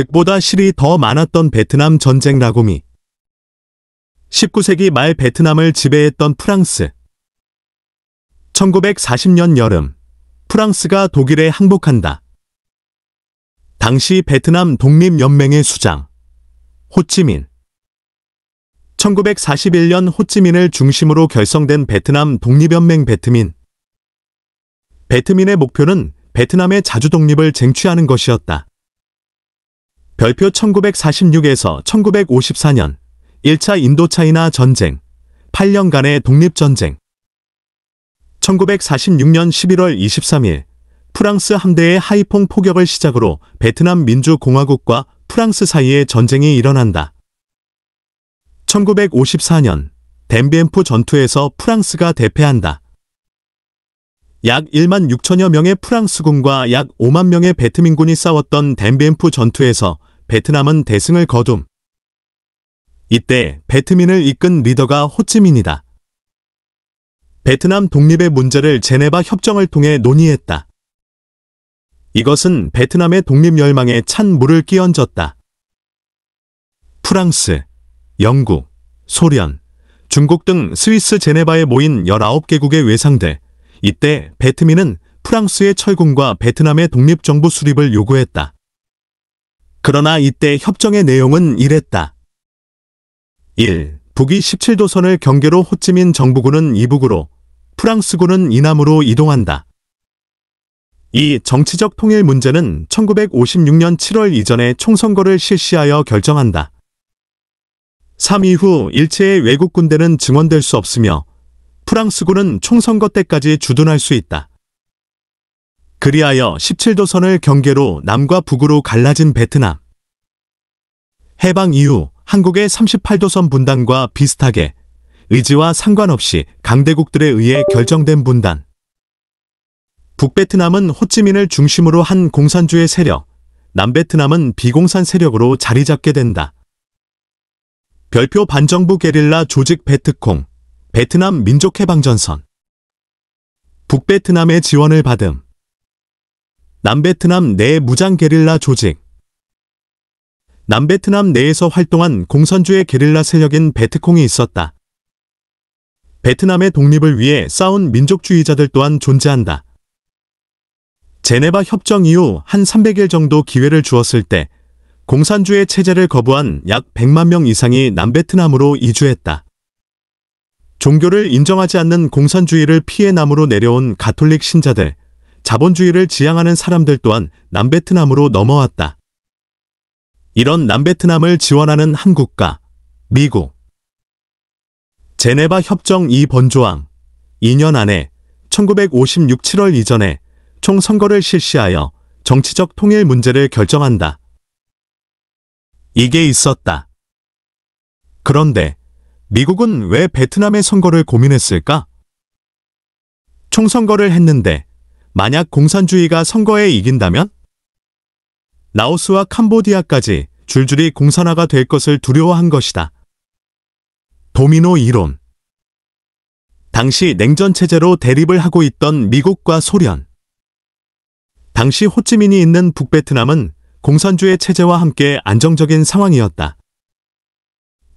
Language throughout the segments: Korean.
득보다 실이 더 많았던 베트남 전쟁 라고미. 19세기 말 베트남을 지배했던 프랑스. 1940년 여름, 프랑스가 독일에 항복한다. 당시 베트남 독립연맹의 수장, 호찌민. 1941년 호찌민을 중심으로 결성된 베트남 독립연맹 베트민. 베트민의 목표는 베트남의 자주 독립을 쟁취하는 것이었다. 별표 1946에서 1954년 1차 인도차이나 전쟁, 8년간의 독립전쟁. 1946년 11월 23일 프랑스 함대의 하이퐁 포격을 시작으로 베트남 민주공화국과 프랑스 사이에 전쟁이 일어난다. 1954년 댐비엠프 전투에서 프랑스가 대패한다. 약 1만 6천여 명의 프랑스군과 약 5만 명의 베트민군이 싸웠던 댐비엠프 전투에서 베트남은 대승을 거둠. 이때 베트민을 이끈 리더가 호찌민이다. 베트남 독립의 문제를 제네바 협정을 통해 논의했다. 이것은 베트남의 독립 열망에 찬 물을 끼얹었다. 프랑스, 영국, 소련, 중국 등 스위스 제네바에 모인 19개국의 외상들, 이때 베트민은 프랑스의 철군과 베트남의 독립정부 수립을 요구했다. 그러나 이때 협정의 내용은 이랬다. 1. 북위 17도선을 경계로 호찌민 정부군은 이북으로, 프랑스군은 이남으로 이동한다. 2. 정치적 통일 문제는 1956년 7월 이전에 총선거를 실시하여 결정한다. 3. 이후 일체의 외국 군대는 증원될 수 없으며 프랑스군은 총선거 때까지 주둔할 수 있다. 그리하여 17도선을 경계로 남과 북으로 갈라진 베트남. 해방 이후 한국의 38도선 분단과 비슷하게 의지와 상관없이 강대국들에 의해 결정된 분단. 북베트남은 호찌민을 중심으로 한 공산주의 세력, 남베트남은 비공산 세력으로 자리 잡게 된다. 별표 반정부 게릴라 조직 베트콩, 베트남 민족해방전선. 북베트남의 지원을 받음. 남베트남 내 무장 게릴라 조직. 남베트남 내에서 활동한 공산주의 게릴라 세력인 베트콩이 있었다. 베트남의 독립을 위해 싸운 민족주의자들 또한 존재한다. 제네바 협정 이후 한 300일 정도 기회를 주었을 때 공산주의 체제를 거부한 약 100만 명 이상이 남베트남으로 이주했다. 종교를 인정하지 않는 공산주의를 피해 남으로 내려온 가톨릭 신자들, 자본주의를 지향하는 사람들 또한 남베트남으로 넘어왔다. 이런 남베트남을 지원하는 한 국가, 미국. 제네바 협정 2번 조항, 2년 안에 1956 7월 이전에 총선거를 실시하여 정치적 통일 문제를 결정한다. 이게 있었다. 그런데 미국은 왜 베트남의 선거를 고민했을까? 총선거를 했는데 만약 공산주의가 선거에 이긴다면? 라오스와 캄보디아까지 줄줄이 공산화가 될 것을 두려워한 것이다. 도미노 이론. 당시 냉전 체제로 대립을 하고 있던 미국과 소련. 당시 호찌민이 있는 북베트남은 공산주의 체제와 함께 안정적인 상황이었다.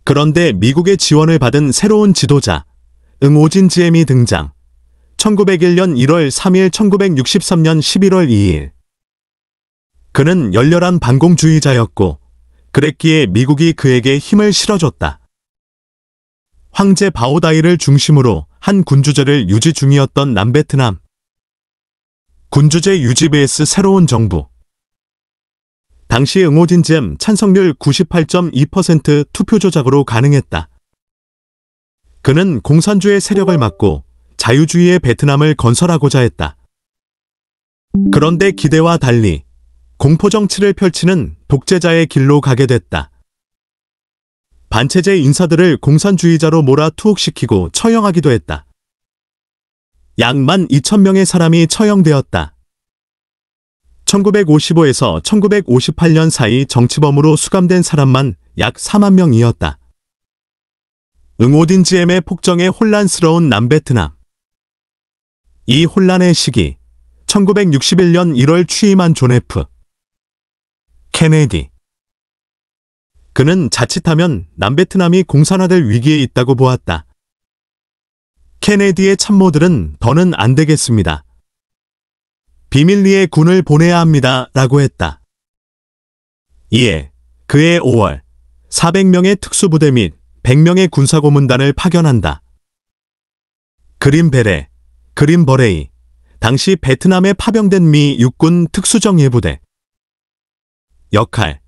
그런데 미국의 지원을 받은 새로운 지도자, 응오진지엠이 등장. 1901년 1월 3일 1963년 11월 2일. 그는 열렬한 반공주의자였고 그랬기에 미국이 그에게 힘을 실어줬다. 황제 바오다이를 중심으로 한 군주제를 유지 중이었던 남베트남. 군주제 유지 vs 새로운 정부. 당시 응오진지엠 찬성률 98.2% 투표 조작으로 가능했다. 그는 공산주의 세력을 막고 자유주의의 베트남을 건설하고자 했다. 그런데 기대와 달리 공포정치를 펼치는 독재자의 길로 가게 됐다. 반체제 인사들을 공산주의자로 몰아 투옥시키고 처형하기도 했다. 약 12,000명의 사람이 처형되었다. 1955에서 1958년 사이 정치범으로 수감된 사람만 약 4만 명이었다. 응오딘지엠의 폭정에 혼란스러운 남베트남. 이 혼란의 시기, 1961년 1월 취임한 존 F. 케네디. 그는 자칫하면 남베트남이 공산화될 위기에 있다고 보았다. 케네디의 참모들은 더는 안 되겠습니다. 비밀리에 군을 보내야 합니다. 라고 했다. 이에 그해 5월 400명의 특수부대 및 100명의 군사고문단을 파견한다. 그린베레, 그린버레이, 당시 베트남에 파병된 미 육군 특수정예부대. 역할,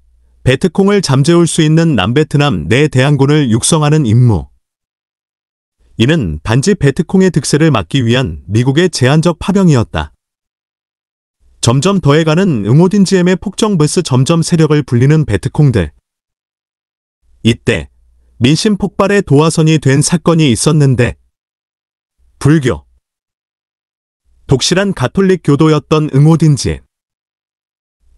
베트콩을 잠재울 수 있는 남베트남 내 대항군을 육성하는 임무. 이는 단지 베트콩의 득세를 막기 위한 미국의 제한적 파병이었다. 점점 더해가는 응오딘지엠의 폭정버스 점점 세력을 불리는 베트콩들. 이때 민심 폭발의 도화선이 된 사건이 있었는데 불교. 독실한 가톨릭 교도였던 응오딘지엠.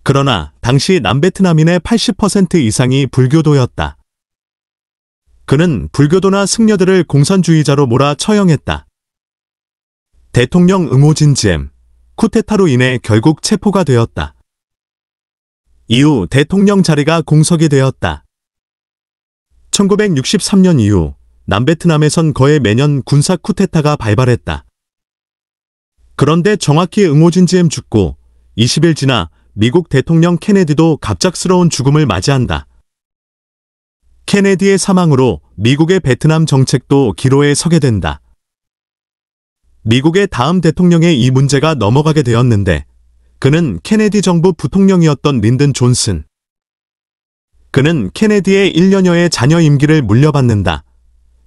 그러나 당시 남베트남인의 80% 이상이 불교도였다. 그는 불교도나 승려들을 공산주의자로 몰아 처형했다. 대통령 응오딘지엠, 쿠데타로 인해 결국 체포가 되었다. 이후 대통령 자리가 공석이 되었다. 1963년 이후 남베트남에선 거의 매년 군사 쿠데타가 발발했다. 그런데 정확히 응오딘지엠 죽고 20일 지나 미국 대통령 케네디도 갑작스러운 죽음을 맞이한다. 케네디의 사망으로 미국의 베트남 정책도 기로에 서게 된다. 미국의 다음 대통령에 이 문제가 넘어가게 되었는데 그는 케네디 정부 부통령이었던 린든 존슨. 그는 케네디의 1년여의 자녀 임기를 물려받는다.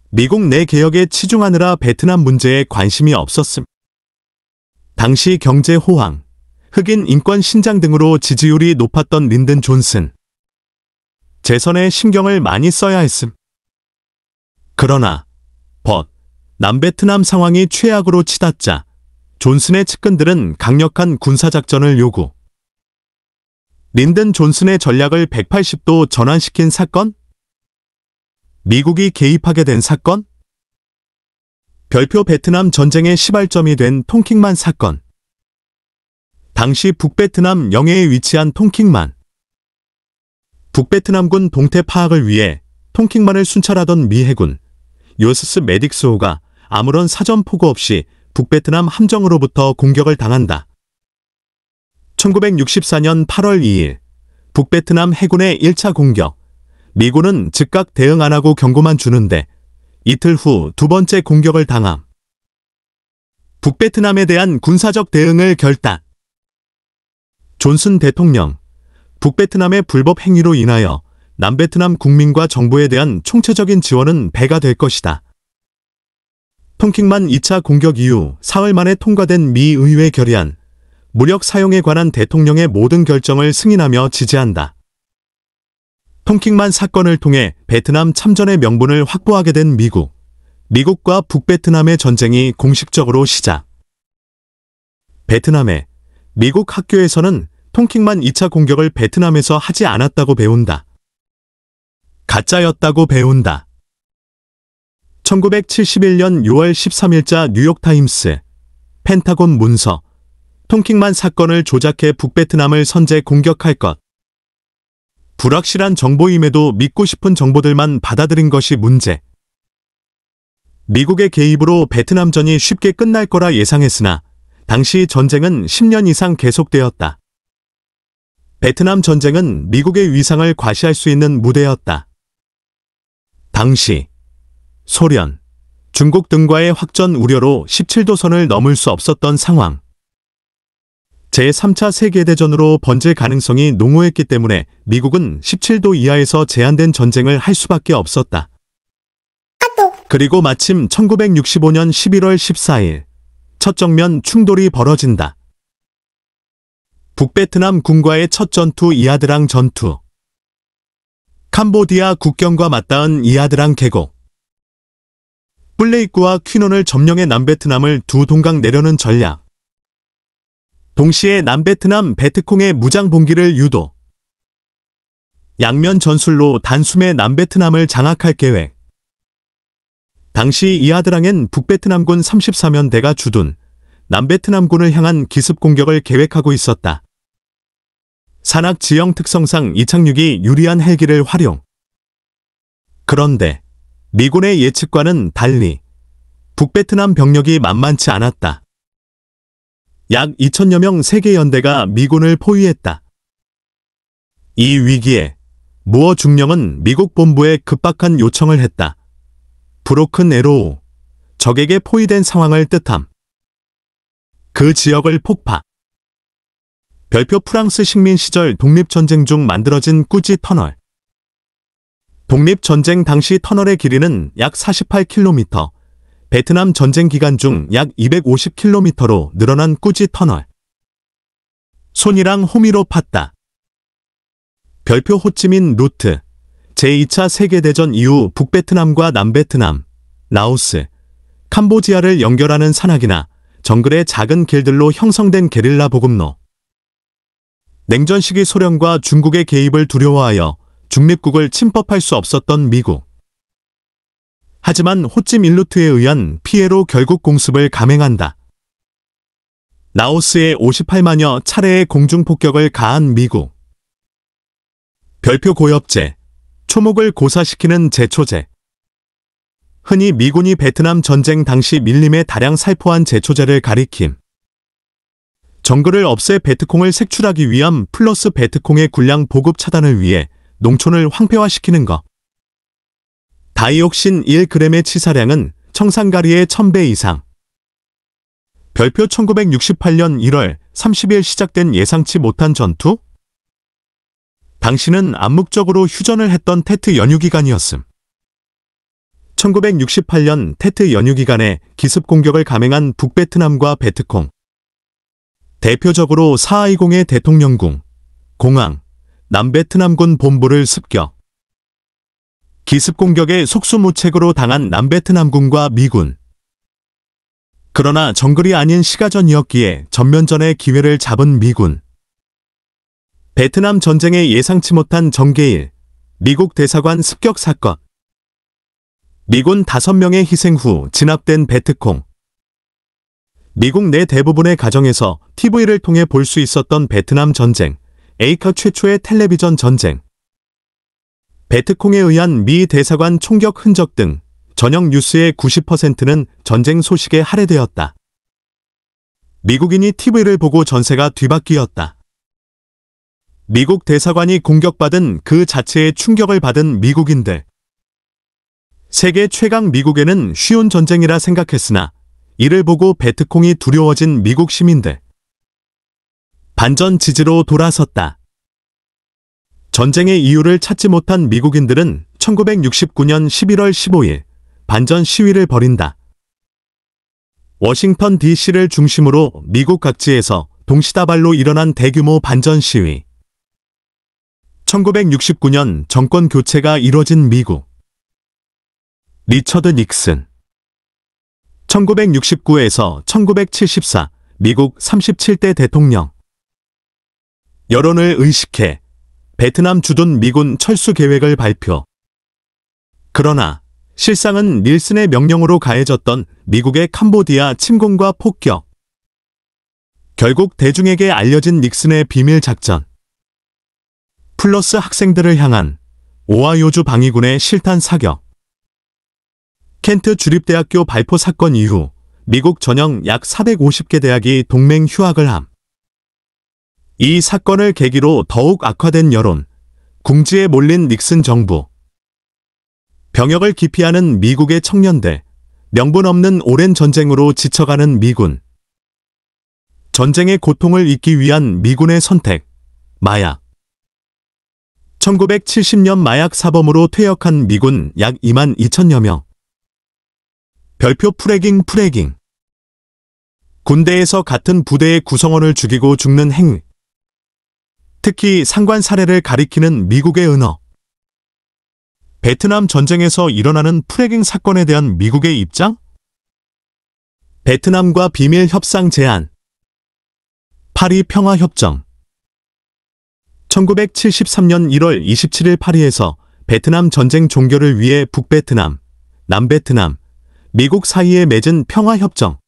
미국 내 개혁에 치중하느라 베트남 문제에 관심이 없었음. 당시 경제 호황, 흑인 인권 신장 등으로 지지율이 높았던 린든 존슨. 재선에 신경을 많이 써야 했음. 그러나 남베트남 상황이 최악으로 치닫자 존슨의 측근들은 강력한 군사작전을 요구. 린든 존슨의 전략을 180도 전환시킨 사건? 미국이 개입하게 된 사건? 별표 베트남 전쟁의 시발점이 된 tonkinman 사건. 당시 북베트남 영해에 위치한 tonkinman. 북베트남군 동태 파악을 위해 tonkinman을 순찰하던 미 해군 요스스 메딕스호가 아무런 사전 포고 없이 북베트남 함정으로부터 공격을 당한다. 1964년 8월 2일 북베트남 해군의 1차 공격. 미군은 즉각 대응 안 하고 경고만 주는데 이틀 후 두 번째 공격을 당함. 북베트남에 대한 군사적 대응을 결단. 존슨 대통령, 북베트남의 불법 행위로 인하여 남베트남 국민과 정부에 대한 총체적인 지원은 배가 될 것이다. tonkinman 2차 공격 이후 사흘 만에 통과된 미 의회 결의안, 무력 사용에 관한 대통령의 모든 결정을 승인하며 지지한다. tonkinman 사건을 통해 베트남 참전의 명분을 확보하게 된 미국과 북베트남의 전쟁이 공식적으로 시작. 베트남의 미국 학교에서는 tonkinman 2차 공격을 베트남에서 하지 않았다고 배운다. 가짜였다고 배운다. 1971년 6월 13일자 뉴욕타임스, 펜타곤 문서, tonkinman 사건을 조작해 북베트남을 선제 공격할 것. 불확실한 정보임에도 믿고 싶은 정보들만 받아들인 것이 문제. 미국의 개입으로 베트남전이 쉽게 끝날 거라 예상했으나 당시 전쟁은 10년 이상 계속되었다. 베트남 전쟁은 미국의 위상을 과시할 수 있는 무대였다. 당시 소련, 중국 등과의 확전 우려로 17도선을 넘을 수 없었던 상황. 제3차 세계대전으로 번질 가능성이 농후했기 때문에 미국은 17도 이하에서 제한된 전쟁을 할 수밖에 없었다. 그리고 마침 1965년 11월 14일 첫 정면 충돌이 벌어진다. 북베트남 군과의 첫 전투 이아드랑 전투. 캄보디아 국경과 맞닿은 이아드랑 계곡. 플레이크와 퀴논을 점령해 남베트남을 두 동강 내려는 전략. 동시에 남베트남 베트콩의 무장 봉기를 유도. 양면 전술로 단숨에 남베트남을 장악할 계획. 당시 이아드랑엔 북베트남군 34면대가 주둔 남베트남군을 향한 기습 공격을 계획하고 있었다. 산악 지형 특성상 이착륙이 유리한 헬기를 활용. 그런데 미군의 예측과는 달리 북베트남 병력이 만만치 않았다. 약 2천여 명 세계 연대가 미군을 포위했다. 이 위기에 무어 중령은 미국 본부에 급박한 요청을 했다. 브로큰 에로우, 적에게 포위된 상황을 뜻함. 그 지역을 폭파. 별표 프랑스 식민 시절 독립전쟁 중 만들어진 꾸지 터널. 독립전쟁 당시 터널의 길이는 약 48km, 베트남 전쟁 기간 중 약 250km로 늘어난 꾸지 터널. 손이랑 호미로 팠다. 별표 호찌민 루트. 제2차 세계대전 이후 북베트남과 남베트남, 라오스, 캄보지아를 연결하는 산악이나 정글의 작은 길들로 형성된 게릴라 보급로. 냉전 시기 소련과 중국의 개입을 두려워하여 중립국을 침범할 수 없었던 미국. 하지만 호찌민루트에 의한 피해로 결국 공습을 감행한다. 라오스에 58만여 차례의 공중폭격을 가한 미국. 별표 고엽제, 초목을 고사시키는 제초제. 흔히 미군이 베트남 전쟁 당시 밀림에 다량 살포한 제초제를 가리킴. 정글을 없애 베트콩을 색출하기 위함 플러스 베트콩의 군량 보급 차단을 위해 농촌을 황폐화시키는 것. 다이옥신 1g의 치사량은 청산가리의 1000배 이상. 별표 1968년 1월 30일 시작된 예상치 못한 전투? 당시는 암묵적으로 휴전을 했던 테트 연휴 기간이었음. 1968년 테트 연휴 기간에 기습 공격을 감행한 북베트남과 베트콩. 대표적으로 사하이공의 대통령궁, 공항, 남베트남군 본부를 습격. 기습 공격에 속수무책으로 당한 남베트남군과 미군. 그러나 정글이 아닌 시가전이었기에 전면전의 기회를 잡은 미군. 베트남 전쟁에 예상치 못한 정계일, 미국 대사관 습격 사건. 미군 5명의 희생 후 진압된 베트콩. 미국 내 대부분의 가정에서 TV를 통해 볼 수 있었던 베트남 전쟁, 에이카 최초의 텔레비전 전쟁. 베트콩에 의한 미 대사관 총격 흔적 등 전역 뉴스의 90%는 전쟁 소식에 할애되었다. 미국인이 TV를 보고 전세가 뒤바뀌었다. 미국 대사관이 공격받은 그 자체에 충격을 받은 미국인들. 세계 최강 미국에는 쉬운 전쟁이라 생각했으나 이를 보고 베트콩이 두려워진 미국 시민들. 반전 지지로 돌아섰다. 전쟁의 이유를 찾지 못한 미국인들은 1969년 11월 15일 반전 시위를 벌인다. 워싱턴 DC를 중심으로 미국 각지에서 동시다발로 일어난 대규모 반전 시위. 1969년 정권 교체가 이뤄진 미국. 리처드 닉슨. 1969에서 1974 미국 37대 대통령. 여론을 의식해 베트남 주둔 미군 철수 계획을 발표. 그러나 실상은 닐슨의 명령으로 가해졌던 미국의 캄보디아 침공과 폭격. 결국 대중에게 알려진 닉슨의 비밀 작전. 플러스 학생들을 향한 오하이오주 방위군의 실탄 사격. 켄트 주립대학교 발포 사건 이후 미국 전역 약 450개 대학이 동맹 휴학을 함. 이 사건을 계기로 더욱 악화된 여론, 궁지에 몰린 닉슨 정부. 병역을 기피하는 미국의 청년들, 명분 없는 오랜 전쟁으로 지쳐가는 미군. 전쟁의 고통을 잊기 위한 미군의 선택, 마약. 1970년 마약 사범으로 퇴역한 미군 약 2만 2천여 명. 별표 프레깅. 군대에서 같은 부대의 구성원을 죽이고 죽는 행위. 특히 상관 사례를 가리키는 미국의 은어. 베트남 전쟁에서 일어나는 프레깅 사건에 대한 미국의 입장? 베트남과 비밀 협상 제안. 파리 평화협정. 1973년 1월 27일 파리에서 베트남 전쟁 종결을 위해 북베트남, 남베트남, 미국 사이에 맺은 평화협정.